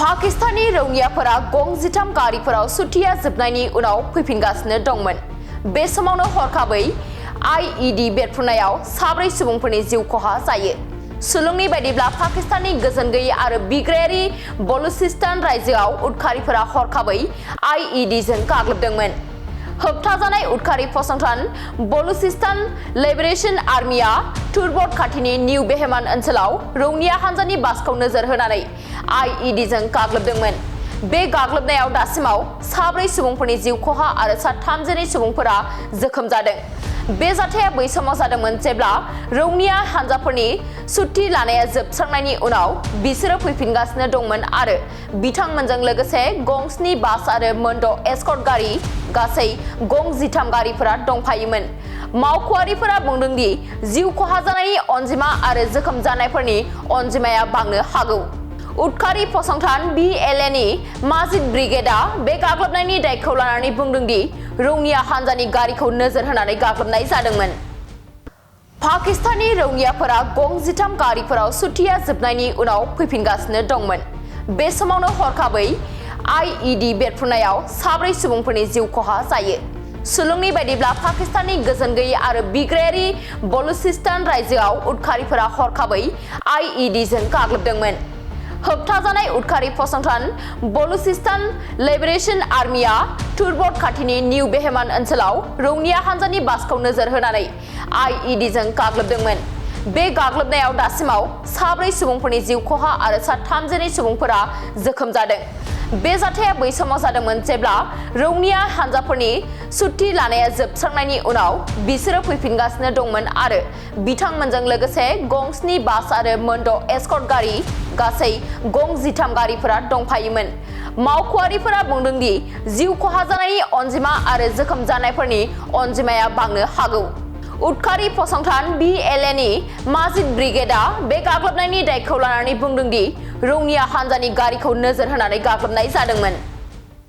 पाकिस्तानी रौनियाफोरा गं 13 गारिफोराव सुथिया जोबनायनि उनाव फैफिनगासिनो दंमोन। बे समावनो हरखाबै आईईडी बेरफ्रुनायाव 4 सुबुंफोरनि जिउ खहा जायो। सुलुंनि बायदिब्ला पाकिस्ताननि गोजोन गैयै आरो बिग्रायारि बलुचिस्तान रायजोआव उदखारिफोरा हरखाबै आईईडीजों गाग्लोबदोंमोन। होबथाजानाय उदखारि फसंथान बलुचिस्तान लिबरेशन आर्मिया तुर्बत खाथिनि निउ बेहेमान ओनसोलाव रौनिया हानजानि बासखौ नोजोर होनानै आईईडीजों गाग्लोबदोंमोन। बे गाग्लोबनायाव दासिमाव 4 सुबुंफोरनि जिउ खहा आरो 32 सुबुंफोरा जोखोम जादों। बे जाथाया बै समाव जादोंमोन जेब्ला रौनिया हानजाफोरनि सुथि लानाया जोबस्रांनायनि उनाव बिसोरो फैफिनगासिनो दंमोन आरो बिथांमोनजों लोगोसे गं 7 बास आरो मोन 6 एस्कर्ट गारि गासै गं 13 गारिफोरा दंफायोमोन। मावख'आरिफोरा बुंदों दि जिउ खहा जानायनि अनजिमा आरो जोखोम जानायफोरनि अनजिमाया बांनो हागौ। उदखारि फसंथान बीएलएनि माजिद ब्रिगेडआ बे गाग्लोबनायनि दायखौ लानानै बुंदों दि रौनिया हानजानि गारिखौ नोजोर होनानै गाग्लोबनाय जादोंमोन। पाकिस्तानी रौनियाफोरा गं 13 गारिफोराव सुथिया जोबनायनि उनाव फैफिनगासिनो दंमोन। बे समावनो हरखाबै आईईडी बेरफ्रुनायाव 4 सुबुंफोरनि जिउ खहा जायो। सुलुंनि बायदिब्ला पाकिस्ताननि गोजोन गैयै आरो बिग्रायारि बलुचिस्तान रायजोआव उदखारिफोरा हरखाबै आईईडीजों गाग्लोबदोंमोन। होबथाजानाय उदखारि फसंथान बलुचिस्तान लिबरेशन आर्मिया तुर्बत खाथिनि निउ बेहेमान ओनसोलाव रौनिया हानजानि बासखौ नोजोर होनानै आईईडीजों गाग्लोबदोंमोन। बे गाग्लोबनायाव दासिमाव 4 सुबुंफोरनि जिउ खहा आरो 32 सुबुंफोरा जोखोम जादों। बे जाथाया बै समाव जादोंमोन जेब्ला रौनिया हानजाफोरनि सुथि लानाया जोबस्रांनायनि उनाव बिसोरो फैफिनगासिनो दंमोन आरो बिथांमोनजों लोगोसे गं 7 बास आरो मोन 6 एस्कर्ट गारि गासै गं 13 गारिफोरा दंफायोमोन। मावख'आरिफोरा बुंदों दि जिउ खहा जानायनि अनजिमा आरो जोखोम जानायफोरनि अनजिमाया बांनो हागौ। उदखारि फसंथान बीएलएनि माजिद ब्रिगेडआ बे गाग्लोबनायनि दायखौ लानानै बुंदों दि रौनिया हानजानि गारिखौ नोजोर होनानै गाग्लोबनाय जादोंमोन।